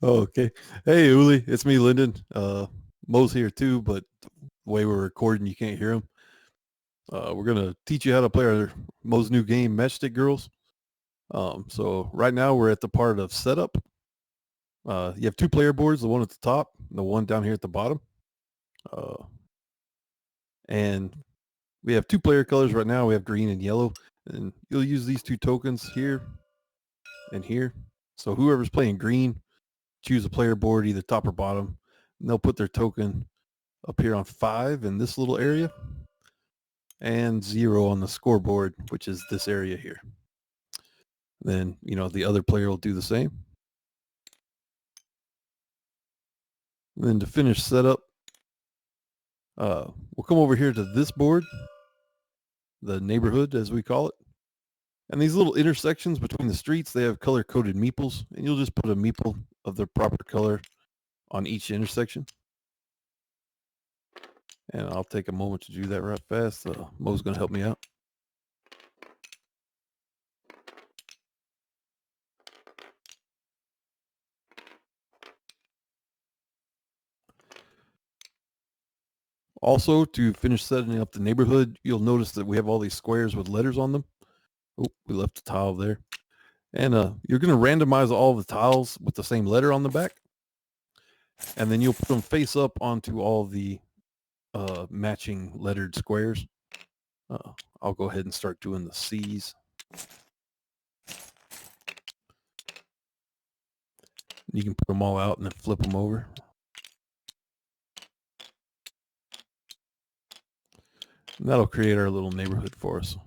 Okay. Hey, Uli, it's me, Lyndon. Mo's here too, but the way we're recording, you can't hear him. We're gonna teach you how to play our Mo's new game, Matchstick Girls. So right now we're at the part of setup. You have two player boards, the one at the top and the one down here at the bottom. And we have two player colors right now. We have green and yellow, and you'll use these two tokens here and here. So whoever's playing green, choose a player board, either top or bottom, and they'll put their token up here on 5 in this little area and 0 on the scoreboard, which is this area here. Then, the other player will do the same. And then to finish setup, we'll come over here to this board, the neighborhood as we call it. And these little intersections between the streets, they have color-coded meeples, and you'll just put a meeple of the proper color on each intersection. And I'll take a moment to do that right fast. Mo's going to help me out. Also, to finish setting up the neighborhood, you'll notice that we have all these squares with letters on them. Oh, we left a tile there. And you're going to randomize all the tiles with the same letter on the back. And then you'll put them face up onto all the matching lettered squares. I'll go ahead and start doing the C's. You can put them all out and then flip them over. And that'll create our little neighborhood for us.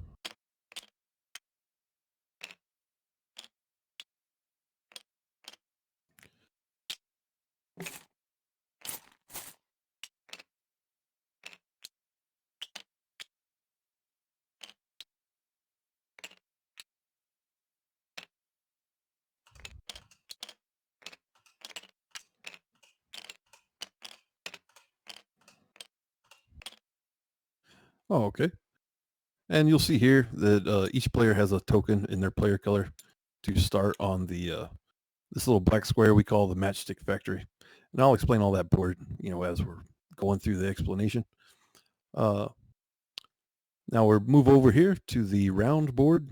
Oh, okay. And you'll see here that each player has a token in their player color to start on the this little black square we call the matchstick factory. And I'll explain all that board, as we're going through the explanation. Now we'll move over here to the round board.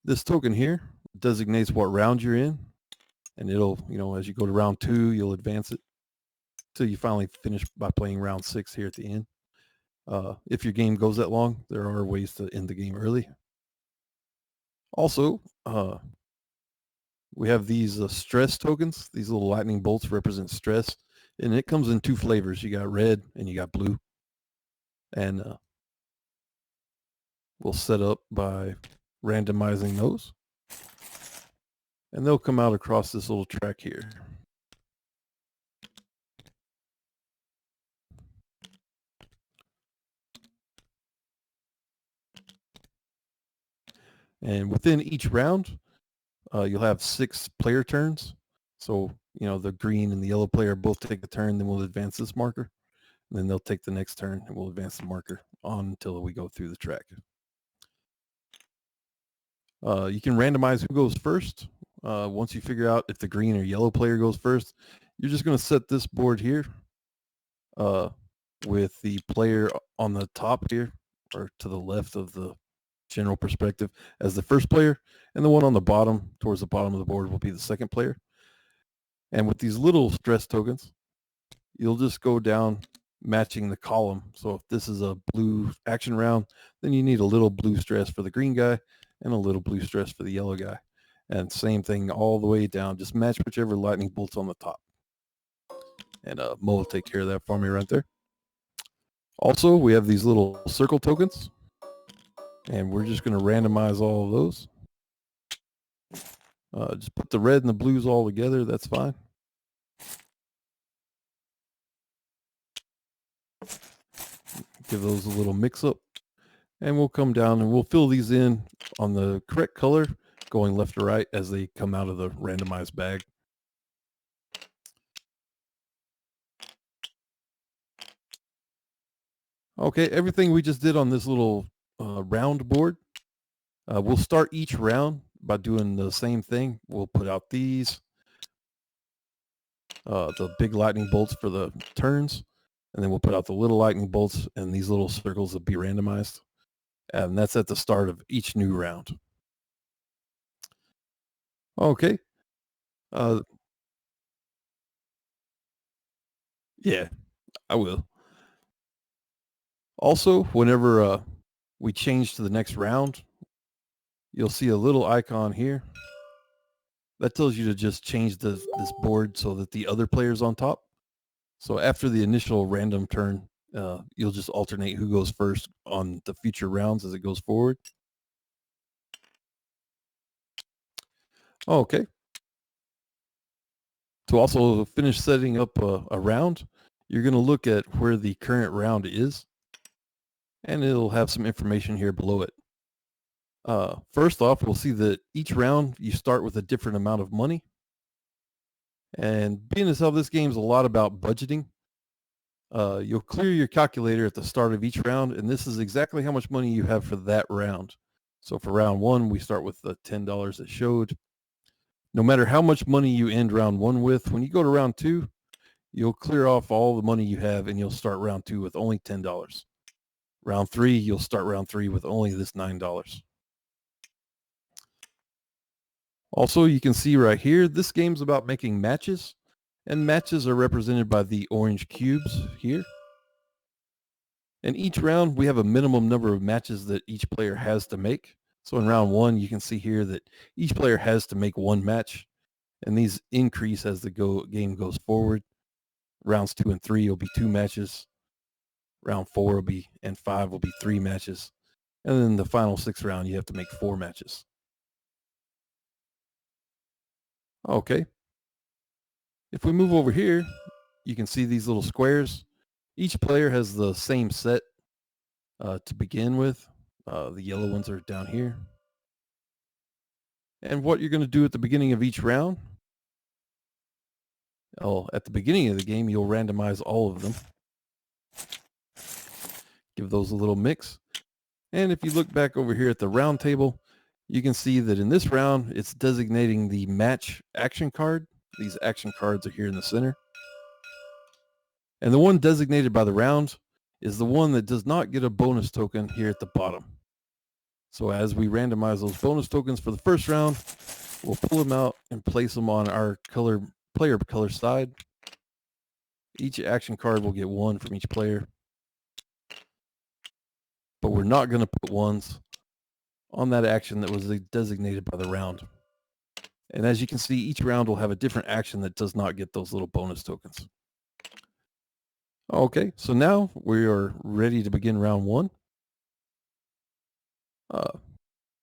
This token here designates what round you're in, and it'll, as you go to round 2, you'll advance it till you finally finish by playing round 6 here at the end. If your game goes that long, there are ways to end the game early. Also, we have these stress tokens. These little lightning bolts represent stress, and it comes in 2 flavors. You got red and you got blue. And we'll set up by randomizing those. And they'll come out across this little track here. And within each round, you'll have 6 player turns. So, the green and the yellow player both take a turn, then we'll advance this marker. And then they'll take the next turn and we'll advance the marker on until we go through the track. You can randomize who goes first. Once you figure out if the green or yellow player goes first, you're just going to set this board here with the player on the top here or to the left of the general perspective as the first player, and the one on the bottom towards the bottom of the board will be the second player. And with these little stress tokens, you'll just go down matching the column. So if this is a blue action round, then you need a little blue stress for the green guy and a little blue stress for the yellow guy. And same thing all the way down. Just match whichever lightning bolt's on the top. And Mo will take care of that for me right there. Also, we have these little circle tokens. And we're just going to randomize all of those. Just put the red and the blues all together. That's fine. Give those a little mix up. And we'll come down and we'll fill these in on the correct color, going left to right as they come out of the randomized bag. Okay, everything we just did on this little round board, we'll start each round by doing the same thing. We'll put out these. the big lightning bolts for the turns, and then we'll put out the little lightning bolts, and these little circles will be randomized. And that's at the start of each new round. Okay. Yeah, I will. Also, whenever we change to the next round, you'll see a little icon here that tells you to just change this board so that the other player's on top. So after the initial random turn, you'll just alternate who goes first on the future rounds as it goes forward. Okay. To also finish setting up a round, you're going to look at where the current round is, and it'll have some information here below it. First off, we'll see that each round you start with a different amount of money. And being as how this game's a lot about budgeting, you'll clear your calculator at the start of each round, and this is exactly how much money you have for that round. So for round one, we start with the $10 that showed. No matter how much money you end round one with, when you go to round two, you'll clear off all the money you have, and you'll start round two with only $10. Round three, you'll start round three with only this $9. Also, you can see right here, this game's about making matches, and matches are represented by the orange cubes here. And each round, we have a minimum number of matches that each player has to make. So in round one, you can see here that each player has to make one match, and these increase as the game goes forward. Rounds 2 and 3 will be 2 matches. Round 4 will be, and 5 will be 3 matches. And then the final 6th round, you have to make 4 matches. Okay. If we move over here, you can see these little squares. Each player has the same set to begin with. The yellow ones are down here. And what you're going to do at the beginning of each round, at the beginning of the game, you'll randomize all of them. Give those a little mix. And if you look back over here at the round table, you can see that in this round, it's designating the match action card. These action cards are here in the center. And the one designated by the round is the one that does not get a bonus token here at the bottom. So as we randomize those bonus tokens for the first round, we'll pull them out and place them on our player color side. Each action card will get 1 from each player. But we're not going to put ones on that action that was designated by the round. And as you can see, each round will have a different action that does not get those little bonus tokens. Okay, so now we are ready to begin round one.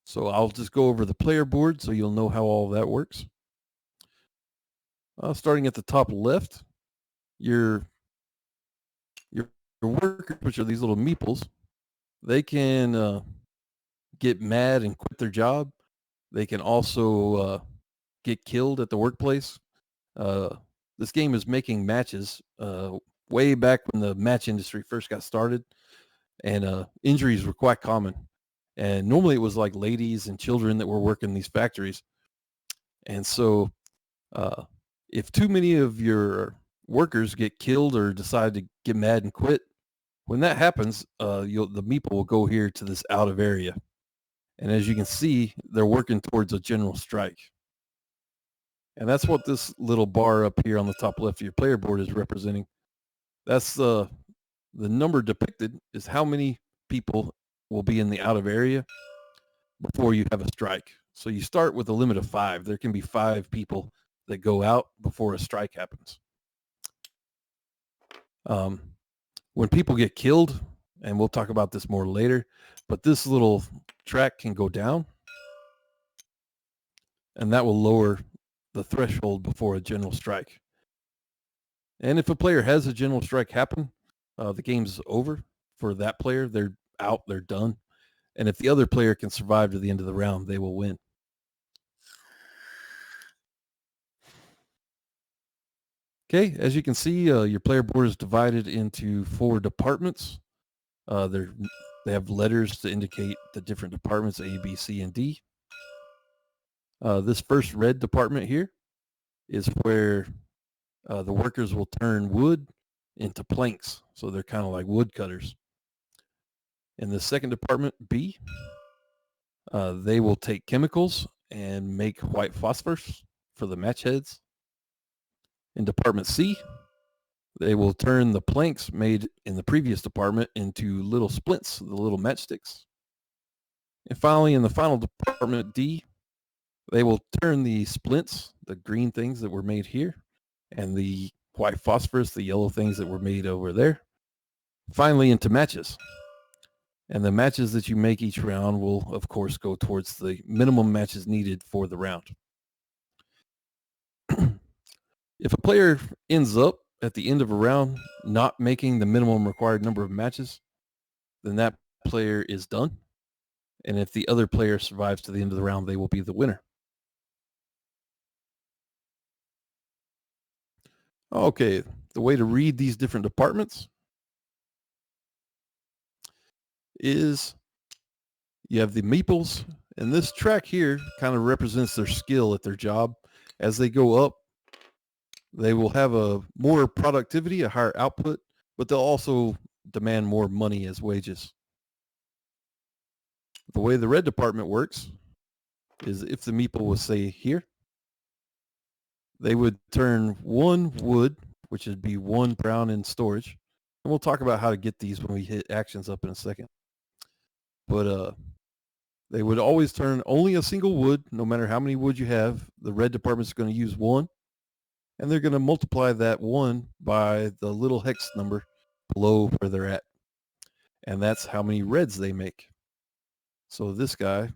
So I'll just go over the player board so you'll know how all of that works. Starting at the top left, your workers, which are these little meeples, they can get mad and quit their job. They can also get killed at the workplace. This game is making matches way back when the match industry first got started, and injuries were quite common. And normally it was like ladies and children that were working these factories. And so if too many of your workers get killed or decide to get mad and quit, when that happens, the meeple will go here to this out of area. And as you can see, they're working towards a general strike. And that's what this little bar up here on the top left of your player board is representing. That's the number depicted is how many people will be in the out of area before you have a strike. So you start with a limit of 5. There can be 5 people that go out before a strike happens. When people get killed, and we'll talk about this more later, but this little track can go down, and that will lower the threshold before a general strike. And if a player has a general strike happen, the game's over for that player. They're out, they're done. And if the other player can survive to the end of the round, they will win. Okay, as you can see, your player board is divided into 4 departments. They have letters to indicate the different departments, A, B, C, and D. This first red department here is where the workers will turn wood into planks. So they're kind of like wood cutters. In the second department, B, they will take chemicals and make white phosphorus for the match heads. In department C, they will turn the planks made in the previous department into little splints, the little matchsticks. And finally, in the final department, D, they will turn the splints, the green things that were made here, and the white phosphorus, the yellow things that were made over there, finally into matches. And the matches that you make each round will, of course, go towards the minimum matches needed for the round. If a player ends up at the end of a round not making the minimum required number of matches, then that player is done. And if the other player survives to the end of the round, they will be the winner. Okay, the way to read these different departments is you have the meeples, and this track here kind of represents their skill at their job. As they go up, they will have a more productivity, a higher output, but they'll also demand more money as wages. The way the red department works is if the meeple was, say, here, they would turn one wood, which would be one brown in storage. And we'll talk about how to get these when we hit actions up in a second. But they would always turn only a single wood, no matter how many wood you have. The red department is going to use one, and they're going to multiply that one by the little hex number below where they're at. And that's how many reds they make. So this guy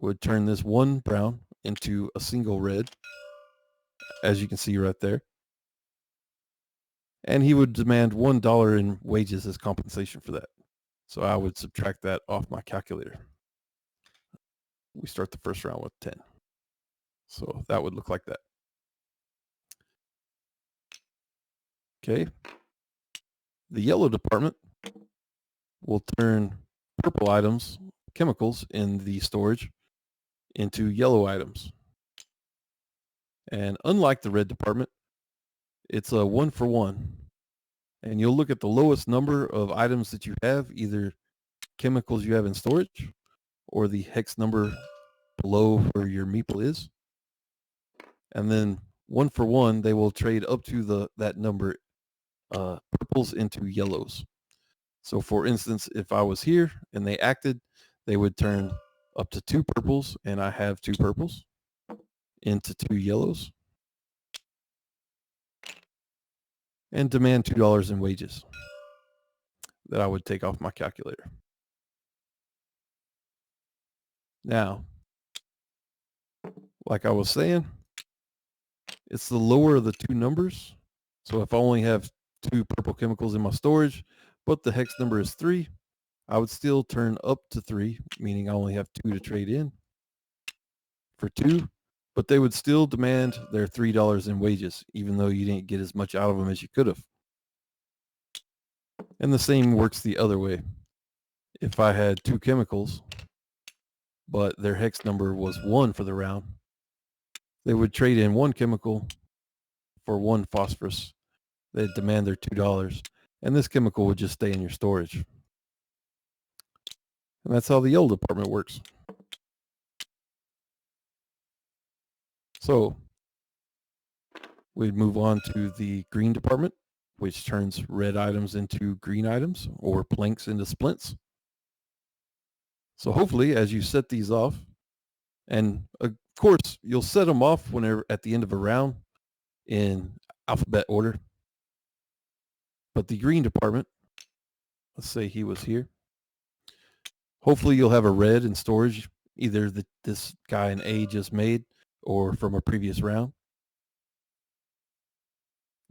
would turn this one brown into a single red, as you can see right there. And he would demand $1 in wages as compensation for that. So I would subtract that off my calculator. We start the first round with 10. So that would look like that. Okay. The yellow department will turn purple items, chemicals in the storage, into yellow items. And unlike the red department, it's a 1-for-1. And you'll look at the lowest number of items that you have, either chemicals you have in storage or the hex number below where your meeple is. And then 1-for-1, they will trade up to that number, purples into yellows. So for instance, if I was here and they acted, they would turn up to 2 purples, and I have 2 purples, into 2 yellows, and demand $2 in wages that I would take off my calculator. Now, like I was saying, it's the lower of the 2 numbers. So if I only have 2 purple chemicals in my storage, but the hex number is 3, I would still turn up to 3, meaning I only have 2 to trade in for 2, but they would still demand their $3 in wages, even though you didn't get as much out of them as you could have. And the same works the other way. If I had 2 chemicals, but their hex number was 1 for the round, they would trade in 1 chemical for 1 phosphorus. They'd demand their $2, and this chemical would just stay in your storage. And that's how the yellow department works. So we'd move on to the green department, which turns red items into green items or planks into splints. So hopefully, as you set these off, and of course, you'll set them off whenever at the end of a round in alphabet order. But the green department, let's say he was here. Hopefully you'll have a red in storage, either this guy in A just made or from a previous round.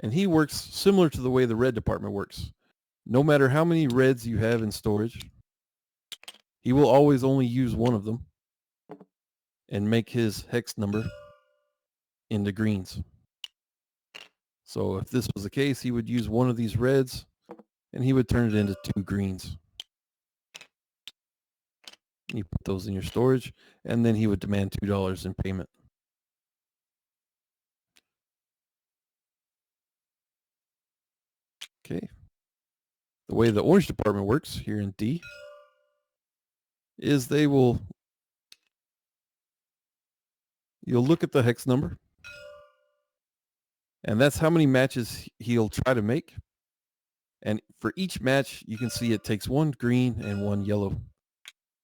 And he works similar to the way the red department works. No matter how many reds you have in storage, he will always only use one of them and make his hex number into greens. So if this was the case, he would use one of these reds and he would turn it into 2 greens. You put those in your storage, and then he would demand $2 in payment. Okay. The way the orange department works here in D is you'll look at the hex number, and that's how many matches he'll try to make. And for each match, you can see it takes one green and one yellow.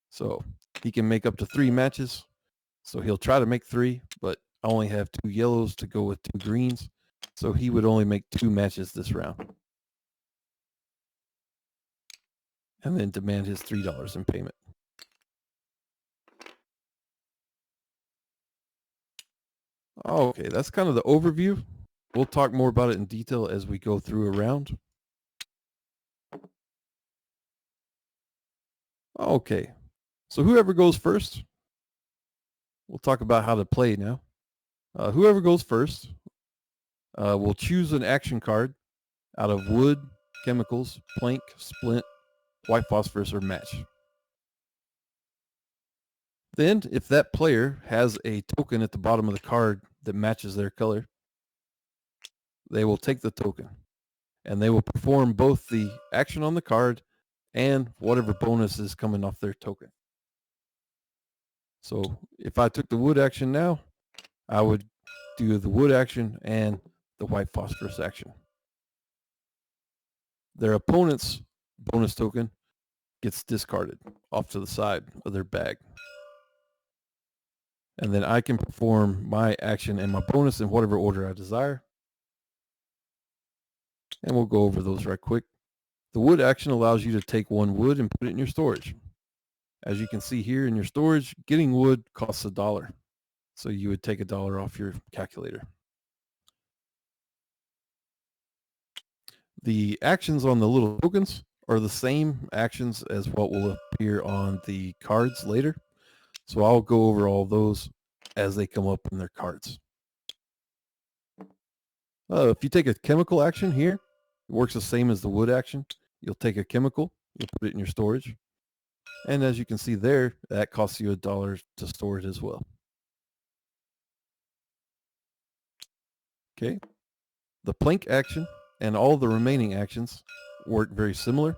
So he can make up to 3 matches. So he'll try to make 3, but I only have 2 yellows to go with 2 greens. So he would only make 2 matches this round. And then demand his $3 in payment. Okay, that's kind of the overview. We'll talk more about it in detail as we go through a round. Okay, so whoever goes first, we'll talk about how to play now. Whoever goes first will choose an action card out of wood, chemicals, plank, splint, white phosphorus, or match. Then, if that player has a token at the bottom of the card that matches their color, they will take the token, and they will perform both the action on the card and whatever bonus is coming off their token. So if I took the wood action now, I would do the wood action and the white phosphorus action. Their opponent's bonus token gets discarded off to the side of their bag. And then I can perform my action and my bonus in whatever order I desire. And we'll go over those right quick. The wood action allows you to take 1 wood and put it in your storage. As you can see here in your storage, getting wood costs $1. So you would take $1 off your calculator. The actions on the little tokens are the same actions as what will appear on the cards later. So I'll go over all those as they come up in their cards. If you take a chemical action here, it works the same as the wood action. You'll take a chemical, you'll put it in your storage. And as you can see there, that costs you $1 to store it as well. Okay. The plank action and all the remaining actions work very similar.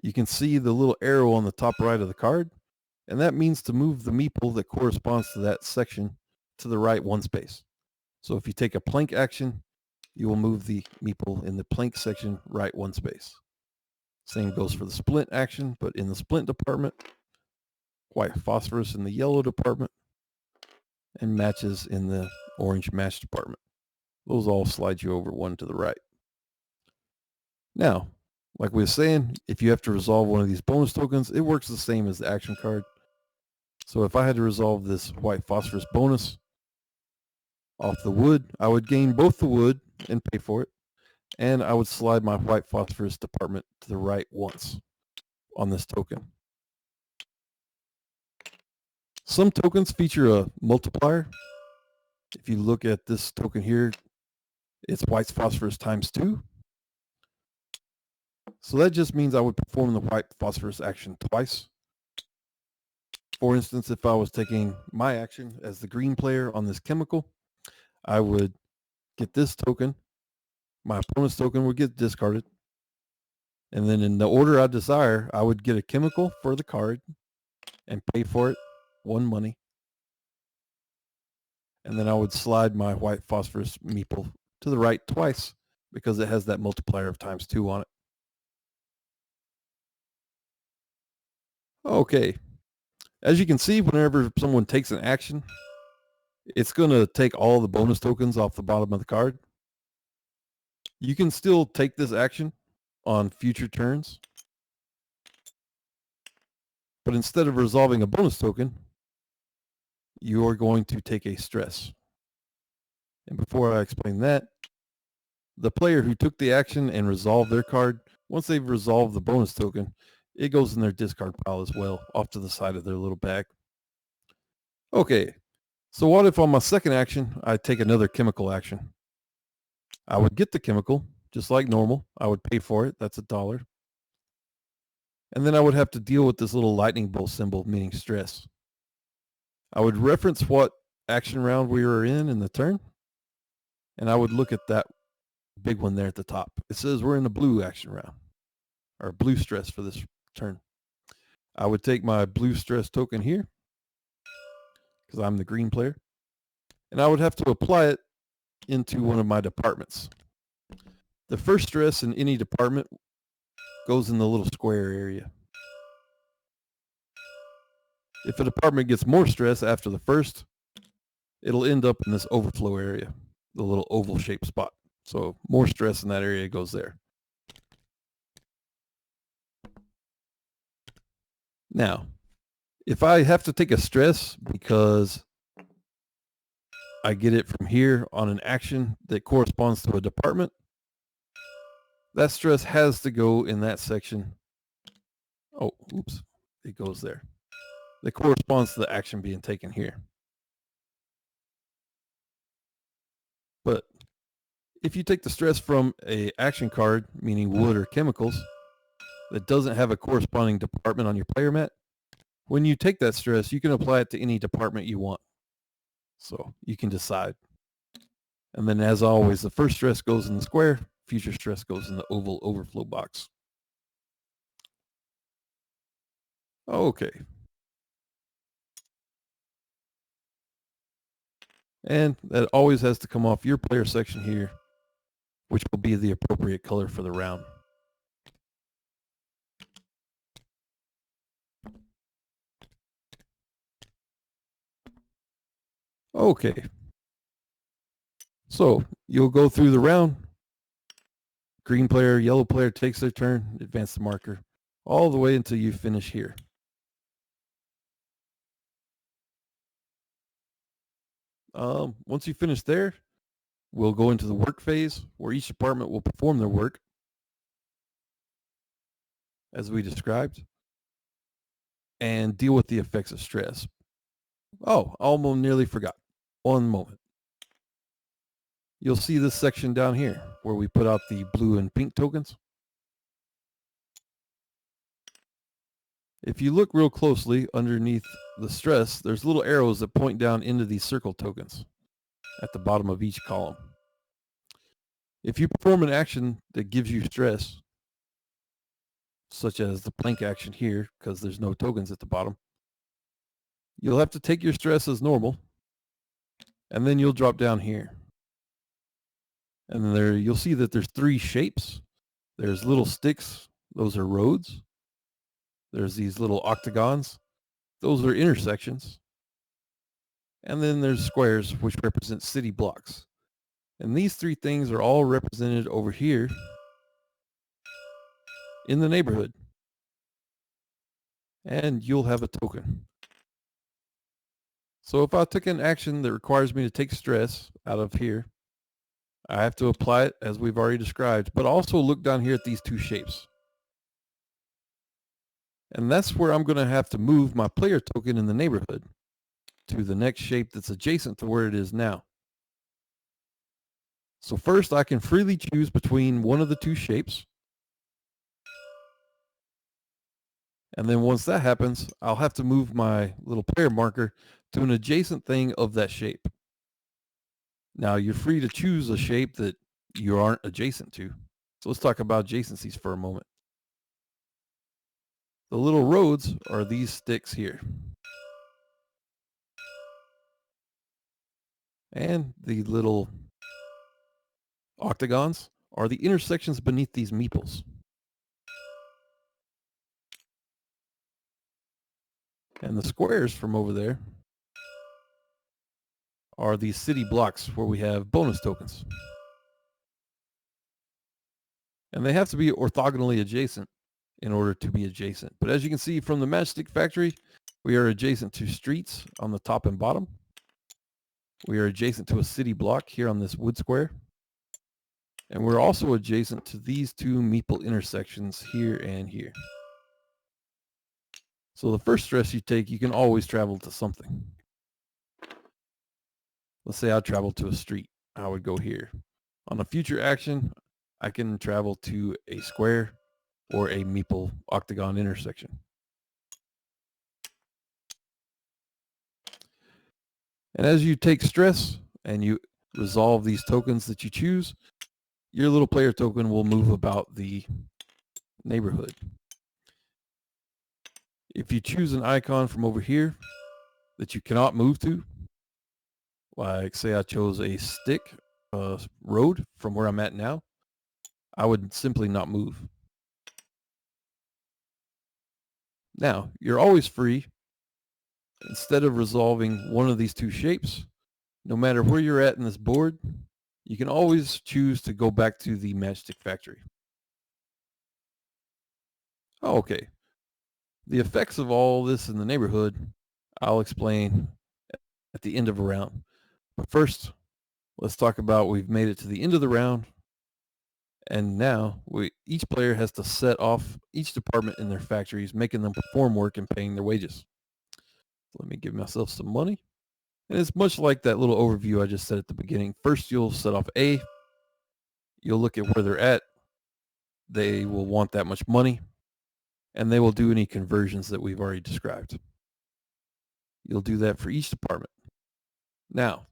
You can see the little arrow on the top right of the card, and that means to move the meeple that corresponds to that section to the right 1 space. So if you take a plank action, you will move the meeple in the plank section right 1 space. Same goes for the splint action, but in the splint department, white phosphorus in the yellow department, and matches in the orange match department. Those all slide you over 1 to the right. Now, like we were saying, if you have to resolve one of these bonus tokens, it works the same as the action card. So if I had to resolve this white phosphorus bonus off the wood, I would gain both the wood and pay for it, and I would slide my white phosphorus department to the right once on this token. Some tokens feature a multiplier. If you look at this token here, it's white phosphorus times 2. So that just means I would perform the white phosphorus action twice. For instance, if I was taking my action as the green player on this chemical, I would get this token. My opponent's token would get discarded. And then in the order I desire, I would get a chemical for the card and pay for it 1 money. And then I would slide my white phosphorus meeple to the right twice because it has that multiplier of times 2 on it. Okay. As you can see, whenever someone takes an action, it's going to take all the bonus tokens off the bottom of the card. You can still take this action on future turns, but instead of resolving a bonus token, you are going to take a stress. And before I explain that, the player who took the action and resolved their card, once they've resolved the bonus token, it goes in their discard pile as well, off to the side of their little bag. Okay, so what if on my second action, I take another chemical action? I would get the chemical, just like normal. I would pay for it. That's $1. And then I would have to deal with this little lightning bolt symbol, meaning stress. I would reference what action round we were in the turn, and I would look at that big one there at the top. It says we're in the blue action round, or blue stress for this turn. I would take my blue stress token here, because I'm the green player, and I would have to apply it into one of my departments. The first stress in any department goes in the little square area. If a department gets more stress after the first, it'll end up in this overflow area, the little oval shaped spot. So more stress in that area goes there. Now, if I have to take a stress because I get it from here on an action that corresponds to a department, that stress has to go in that section. Oh, oops, it goes there. That corresponds to the action being taken here. But if you take the stress from a action card, meaning wood or chemicals, that doesn't have a corresponding department on your player mat, when you take that stress, you can apply it to any department you want. So you can decide. And then as always, the first stress goes in the square, future stress goes in the oval overflow box. Okay. And that always has to come off your player section here, which will be the appropriate color for the round. Okay. So you'll go through the round. Green player, yellow player takes their turn, advance the marker, all the way until you finish here. Once you finish there, we'll go into the work phase where each department will perform their work as we described and deal with the effects of stress. Oh, almost nearly forgot. One moment. You'll see this section down here where we put out the blue and pink tokens. If you look real closely underneath the stress, there's little arrows that point down into these circle tokens at the bottom of each column. If you perform an action that gives you stress, such as the plank action here, because there's no tokens at the bottom, you'll have to take your stress as normal, and then you'll drop down here. And there you'll see that there's 3 shapes. There's little sticks, those are roads. There's these little octagons, those are intersections. And then there's squares, which represent city blocks. And these 3 things are all represented over here in the neighborhood. And you'll have a token. So if I took an action that requires me to take stress out of here, I have to apply it as we've already described, but also look down here at these 2 shapes. And that's where I'm going to have to move my player token in the neighborhood to the next shape that's adjacent to where it is now. So first I can freely choose between one of the 2 shapes. And then once that happens, I'll have to move my little player marker to an adjacent thing of that shape. Now you're free to choose a shape that you aren't adjacent to. So let's talk about adjacencies for a moment. The little roads are these sticks here. And the little octagons are the intersections beneath these meeples. And the squares from over there are these city blocks where we have bonus tokens. And they have to be orthogonally adjacent in order to be adjacent. But as you can see from the matchstick factory, we are adjacent to streets on the top and bottom. We are adjacent to a city block here on this wood square. And we're also adjacent to these 2 meeple intersections here and here. So the first stress you take, you can always travel to something. Let's say I travel to a street. I would go here. On a future action, I can travel to a square or a meeple octagon intersection. And as you take stress and you resolve these tokens that you choose, your little player token will move about the neighborhood. If you choose an icon from over here that you cannot move to, like say I chose a stick road from where I'm at now, I would simply not move. Now, you're always free, instead of resolving one of these two shapes, no matter where you're at in this board, you can always choose to go back to the matchstick factory. Okay, the effects of all this in the neighborhood, I'll explain at the end of a round. But first, let's talk about we've made it to the end of the round, and now each player has to set off each department in their factories, making them perform work and paying their wages. Let me give myself some money. And it's much like that little overview I just said at the beginning. First, you'll set off A. You'll look at where they're at. They will want that much money, and they will do any conversions that we've already described. You'll do that for each department. Now,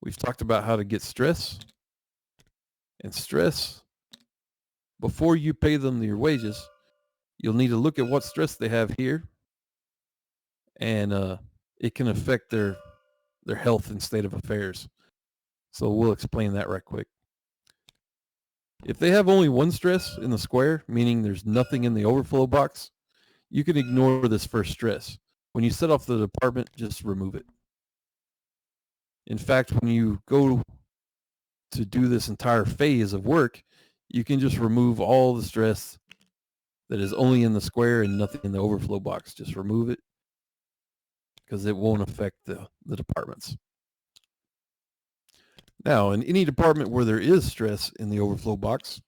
we've talked about how to get stress. And stress, before you pay them your wages, you'll need to look at what stress they have here, and it can affect their health and state of affairs. So we'll explain that right quick. If they have only one stress in the square, meaning there's nothing in the overflow box, you can ignore this first stress. When you set off the department, just remove it. In fact, when you go to do this entire phase of work, you can just remove all the stress that is only in the square and nothing in the overflow box. Just remove it because it won't affect the departments. Now, in any department where there is stress in the overflow box,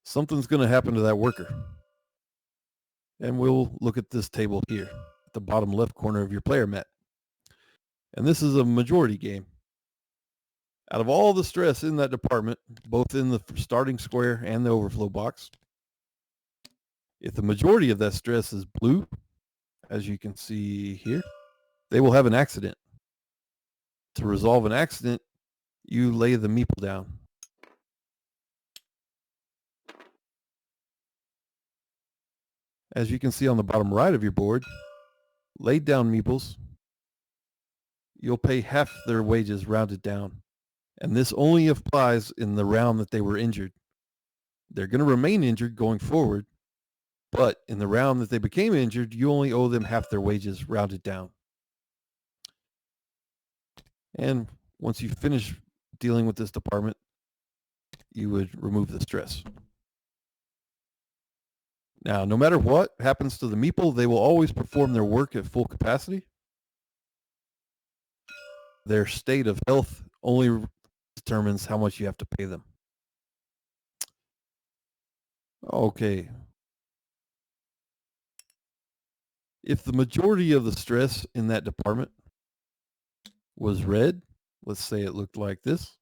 something's going to happen to that worker. And we'll look at this table here at the bottom left corner of your player mat. And this is a majority game. Out of all the stress in that department, both in the starting square and the overflow box, if the majority of that stress is blue, as you can see here, they will have an accident. To resolve an accident, you lay the meeple down. As you can see on the bottom right of your board, laid down meeples, you'll pay half their wages rounded down. And this only applies in the round that they were injured. They're going to remain injured going forward, but in the round that they became injured, you only owe them half their wages rounded down. And once you finish dealing with this department, you would remove the stress. Now, no matter what happens to the meeple, they will always perform their work at full capacity. Their state of health only determines how much you have to pay them. Okay. If the majority of the stress in that department was red, let's say it looked like this,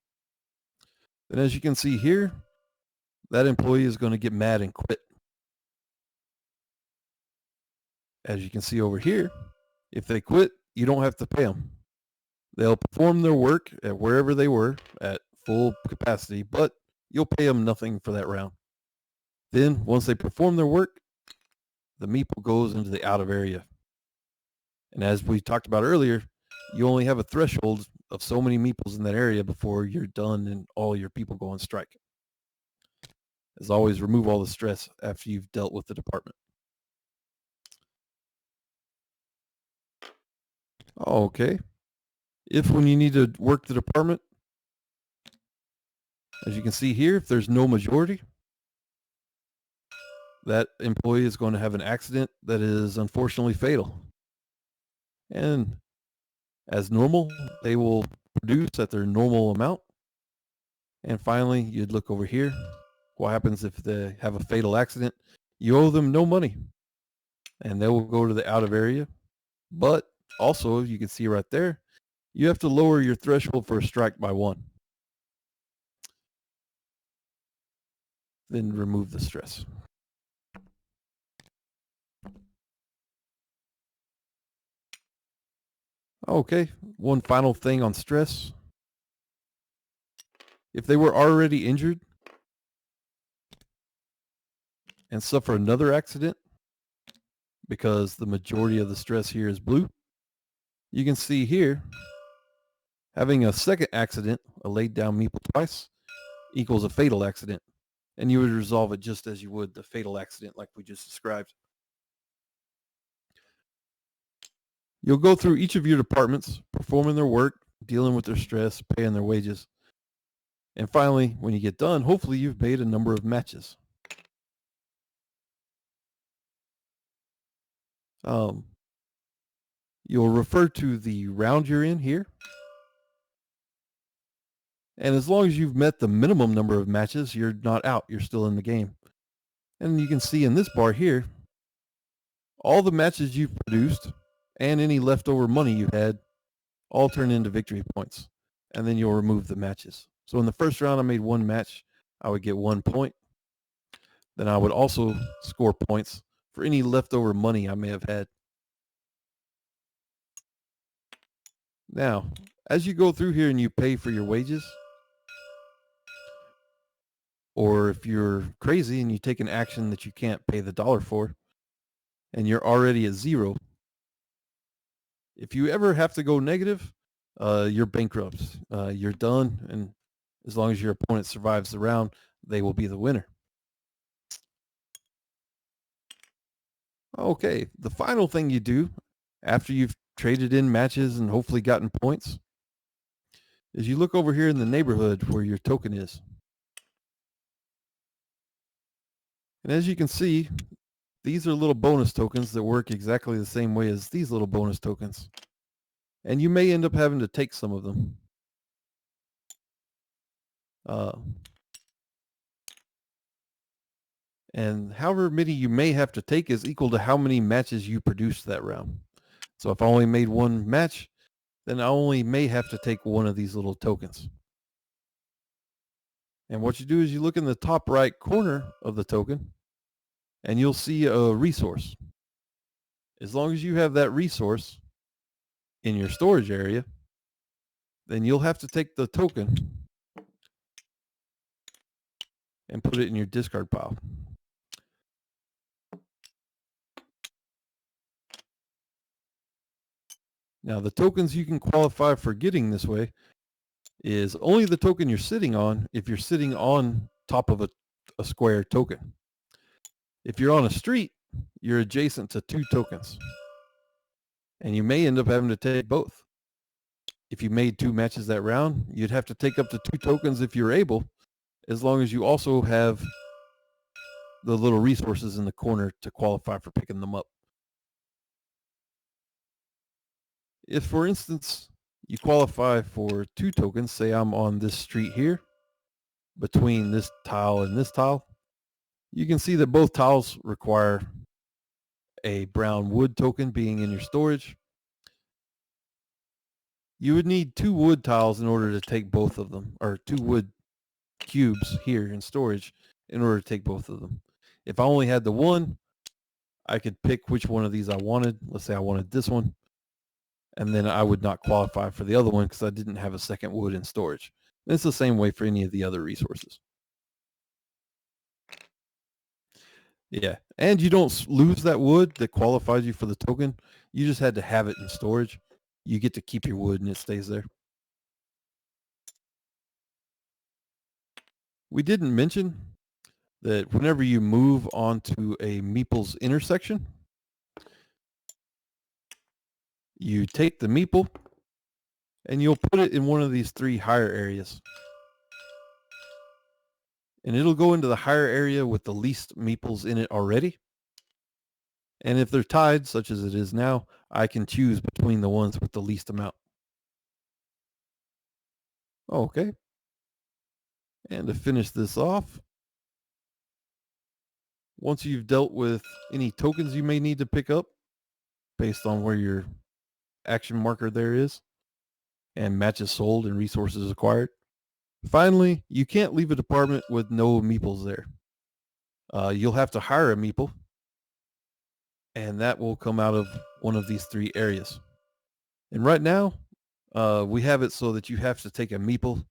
then as you can see here, that employee is going to get mad and quit. As you can see over here, if they quit, you don't have to pay them. They'll perform their work at wherever they were at full capacity, but you'll pay them nothing for that round. Then once they perform their work, the meeple goes into the out of area. And as we talked about earlier, you only have a threshold of so many meeples in that area before you're done and all your people go on strike. As always, remove all the stress after you've dealt with the department. Okay. If when you need to work the department, as you can see here, if there's no majority, that employee is going to have an accident that is unfortunately fatal. And as normal, they will produce at their normal amount. And finally, you'd look over here. What happens if they have a fatal accident? You owe them no money, and they will go to the out of area. But also, you can see right there, you have to lower your threshold for a strike by 1. Then remove the stress. Okay, one final thing on stress. If they were already injured and suffer another accident, because the majority of the stress here is blue, you can see here having a second accident, a laid down meeple twice, equals a fatal accident. And you would resolve it just as you would the fatal accident like we just described. You'll go through each of your departments, performing their work, dealing with their stress, paying their wages. And finally, when you get done, hopefully you've made a number of matches. You'll refer to the round you're in here. And as long as you've met the minimum number of matches, you're not out. You're still in the game. And you can see in this bar here, all the matches you've produced and any leftover money you had all turn into victory points. And then you'll remove the matches. So in the first round, I made one match. I would get 1 point. Then I would also score points for any leftover money I may have had. Now, as you go through here and you pay for your wages, or if you're crazy and you take an action that you can't pay the dollar for, and you're already at 0, if you ever have to go negative, you're bankrupt. You're done, and as long as your opponent survives the round, they will be the winner. Okay, the final thing you do after you've traded in matches and hopefully gotten points is you look over here in the neighborhood where your token is. And as you can see, these are little bonus tokens that work exactly the same way as these little bonus tokens. And you may end up having to take some of them. And however many you may have to take is equal to how many matches you produced that round. So if I only made one match, then I only may have to take one of these little tokens. And what you do is you look in the top right corner of the token and you'll see a resource. As long as you have that resource in your storage area, then you'll have to take the token and put it in your discard pile. Now, the tokens you can qualify for getting this way is only the token you're sitting on if you're sitting on top of a square token. If you're on a street, you're adjacent to 2 tokens. And you may end up having to take both. If you made 2 matches that round, you'd have to take up to 2 tokens if you're able, as long as you also have the little resources in the corner to qualify for picking them up. If, for instance, you qualify for 2 tokens, say I'm on this street here, between this tile and this tile, you can see that both tiles require a brown wood token being in your storage. You would need 2 wood tiles in order to take both of them, or 2 wood cubes here in storage in order to take both of them. If I only had the one, I could pick which one of these I wanted. Let's say I wanted this one, and then I would not qualify for the other one because I didn't have a second wood in storage. And it's the same way for any of the other resources. Yeah, and you don't lose that wood that qualifies you for the token. You just had to have it in storage. You get to keep your wood and it stays there. We didn't mention that whenever you move onto a Meeples intersection, you take the meeple and you'll put it in one of these 3 higher areas. And it'll go into the higher area with the least meeples in it already. And if they're tied, such as it is now, I can choose between the ones with the least amount. Okay. And to finish this off, once you've dealt with any tokens you may need to pick up based on where your action marker there is, and matches sold and resources acquired, finally, you can't leave a department with no meeples there. You'll have to hire a meeple, and that will come out of one of these 3 areas. And right now, we have it so that you have to take a meeple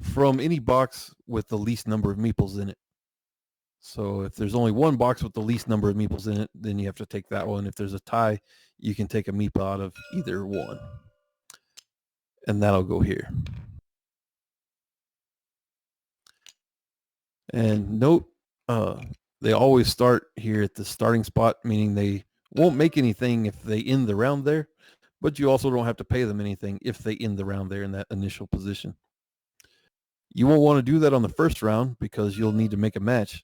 from any box with the least number of meeples in it. So if there's only one box with the least number of meeples in it, then you have to take that one. If there's a tie, you can take a meeple out of either one. And that'll go here. And note, they always start here at the starting spot, meaning they won't make anything if they end the round there, but you also don't have to pay them anything if they end the round there in that initial position. You won't want to do that on the first round because you'll need to make a match.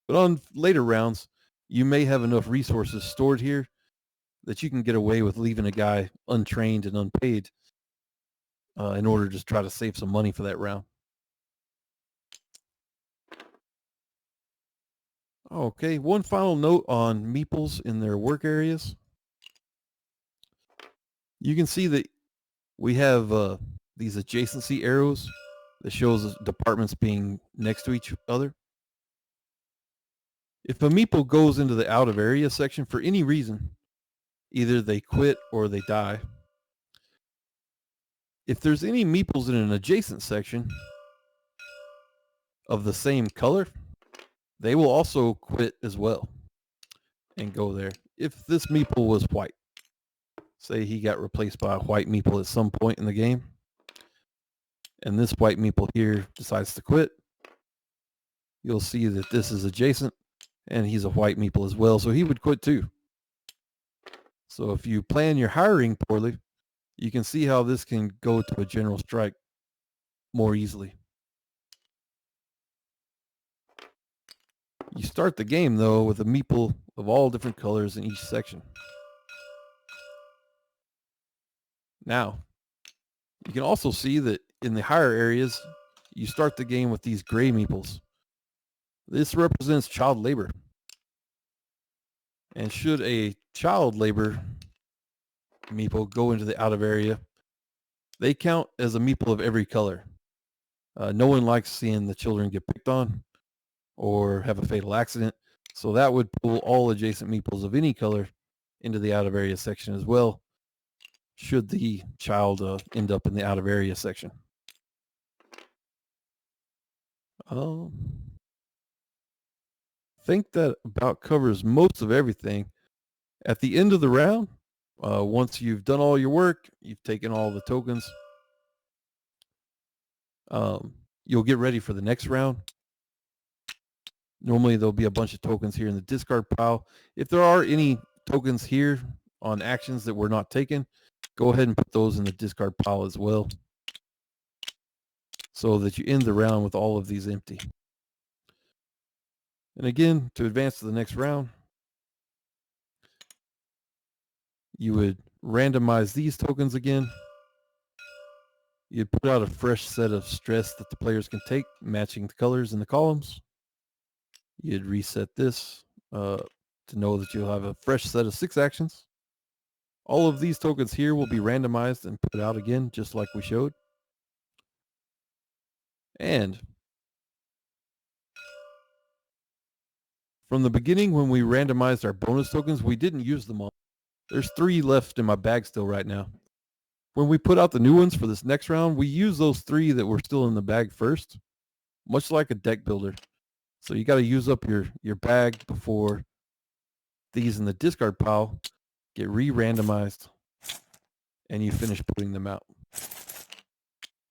But on later rounds, you may have enough resources stored here that you can get away with leaving a guy untrained and unpaid in order to just try to save some money for that round. Okay, one final note on meeples in their work areas. You can see that we have these adjacency arrows that shows departments being next to each other. If a meeple goes into the out of area section for any reason, either they quit or they die. If there's any meeples in an adjacent section of the same color, they will also quit as well and go there. If this meeple was white, say he got replaced by a white meeple at some point in the game, and this white meeple here decides to quit, you'll see that this is adjacent and he's a white meeple as well, so he would quit too. So if you plan your hiring poorly, you can see how this can go to a general strike more easily. You start the game though with a meeple of all different colors in each section. Now, you can also see that in the higher areas, you start the game with these gray meeples. This represents child labor. And should a child labor meeple go into the out of area, they count as a meeple of every color. No one likes seeing the children get picked on or have a fatal accident, so that would pull all adjacent meeples of any color into the out of area section as well, should the child end up in the out of area section. I think that about covers most of everything. At the end of the round, once you've done all your work, you've taken all the tokens, you'll get ready for the next round. Normally there'll be a bunch of tokens here in the discard pile. If there are any tokens here on actions that were not taken, go ahead and put those in the discard pile as well, so that you end the round with all of these empty. And again, to advance to the next round, you would randomize these tokens again. You'd put out a fresh set of stress that the players can take, matching the colors in the columns. You'd reset this to know that you'll have a fresh set of 6 actions. All of these tokens here will be randomized and put out again, just like we showed. And from the beginning, when we randomized our bonus tokens, we didn't use them all. There's 3 left in my bag still right now. When we put out the new ones for this next round, we use those 3 that were still in the bag first, much like a deck builder. So you got to use up your bag before these in the discard pile get re-randomized and you finish putting them out.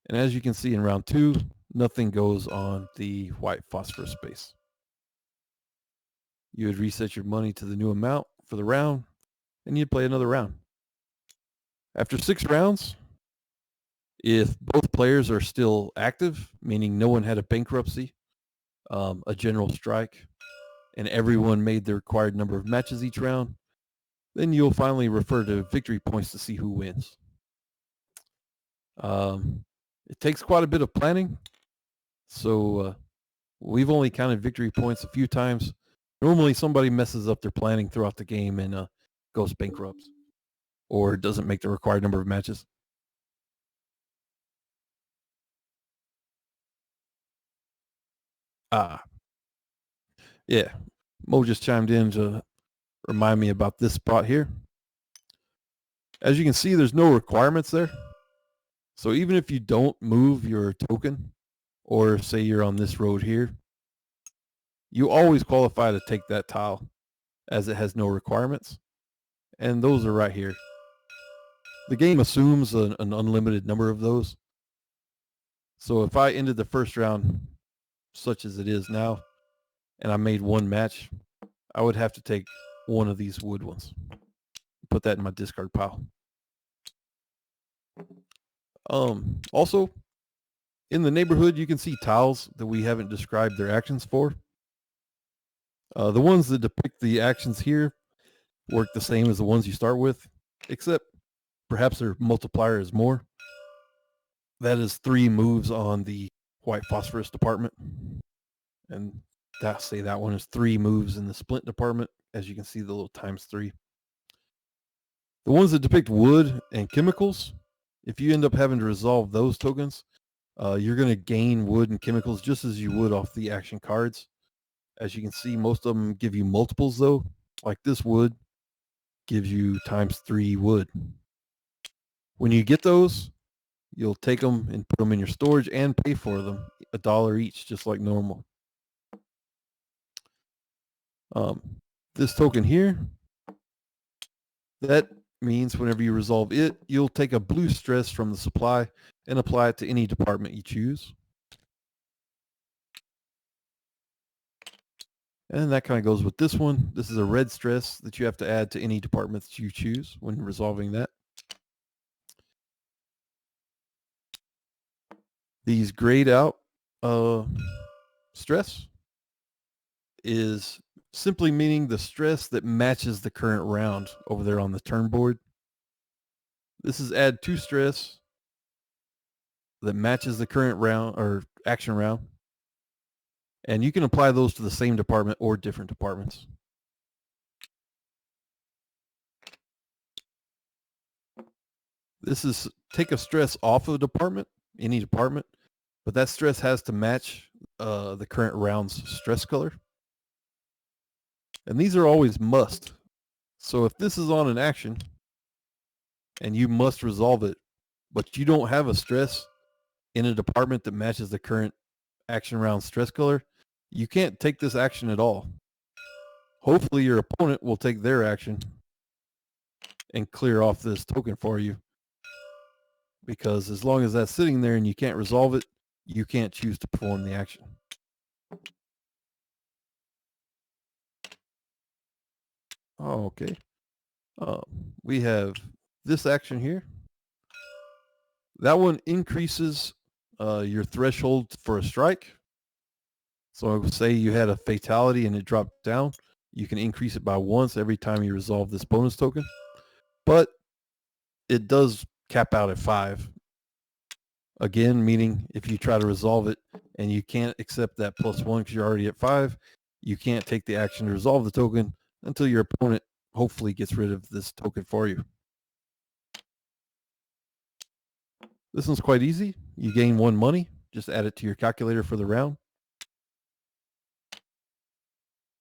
And as you can see in round 2, nothing goes on the white phosphorus space. You would reset your money to the new amount for the round, and you'd play another round. After 6 rounds, if both players are still active, meaning no one had a bankruptcy, a general strike, and everyone made the required number of matches each round, then you'll finally refer to victory points to see who wins. It takes quite a bit of planning, so we've only counted victory points a few times. Normally somebody messes up their planning throughout the game and goes bankrupt or doesn't make the required number of matches. Yeah, Mo just chimed in to remind me about this spot here. As you can see, there's no requirements there. So even if you don't move your token, or say you're on this road here, you always qualify to take that tile as it has no requirements. And those are right here. The game assumes an unlimited number of those. So if I ended the first round such as it is now, and I made one match, I would have to take one of these wood ones. Put that in my discard pile. Also, in the neighborhood, you can see tiles that we haven't described their actions for. The ones that depict the actions here work the same as the ones you start with, except perhaps their multiplier is more. That is 3 moves on the white phosphorus department. And that one is 3 moves in the splint department. As you can see, the little ×3. The ones that depict wood and chemicals, if you end up having to resolve those tokens, you're going to gain wood and chemicals just as you would off the action cards. As you can see, most of them give you multiples though. Like this wood gives you ×3 wood. When you get those, you'll take them and put them in your storage and pay for them $1 each, just like normal. This token here, that means whenever you resolve it, you'll take a blue stress from the supply and apply it to any department you choose. And that kind of goes with this one. This is a red stress that you have to add to any department that you choose when resolving that. These grayed out stress is simply meaning the stress that matches the current round over there on the turn board. This is add 2 stress that matches the current round or action round. And you can apply those to the same department or different departments. This is take a stress off of a department, any department, but that stress has to match the current round's stress color. And these are always must. So if this is on an action and you must resolve it, but you don't have a stress in a department that matches the current action round stress color, you can't take this action at all. Hopefully your opponent will take their action and clear off this token for you. Because as long as that's sitting there and you can't resolve it, you can't choose to perform the action. Oh, okay. We have this action here. That one increases your threshold for a strike. So say you had a fatality and it dropped down, you can increase it by once every time you resolve this bonus token. But it does cap out at 5. Again, meaning if you try to resolve it and you can't accept that +1 because you're already at 5, you can't take the action to resolve the token until your opponent hopefully gets rid of this token for you. This one's quite easy. You gain 1 money. Just add it to your calculator for the round.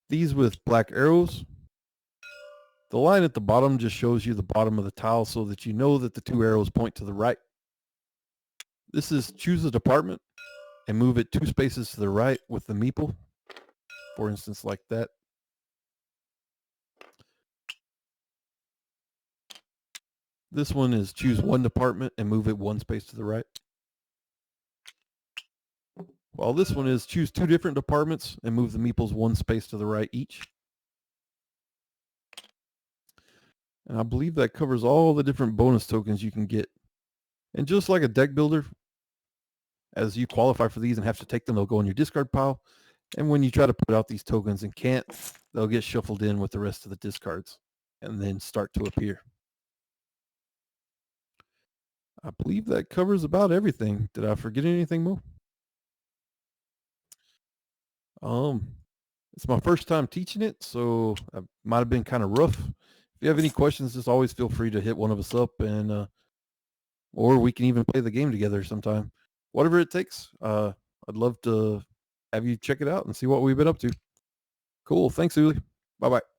These with black arrows. The line at the bottom just shows you the bottom of the tile so that you know that the 2 arrows point to the right. This is choose a department and move it 2 spaces to the right with the meeple, for instance, like that. This one is choose 1 department and move it 1 space to the right. While this one is choose 2 different departments and move the meeples 1 space to the right each. And I believe that covers all the different bonus tokens you can get. And just like a deck builder, as you qualify for these and have to take them, they'll go in your discard pile. And when you try to put out these tokens and can't, they'll get shuffled in with the rest of the discards and then start to appear. I believe that covers about everything. Did I forget anything more? It's my first time teaching it, so I might have been kind of rough. If you have any questions, just always feel free to hit one of us up, and or we can even play the game together sometime. Whatever it takes. I'd love to have you check it out and see what we've been up to. Cool. Thanks, Uli. Bye-bye.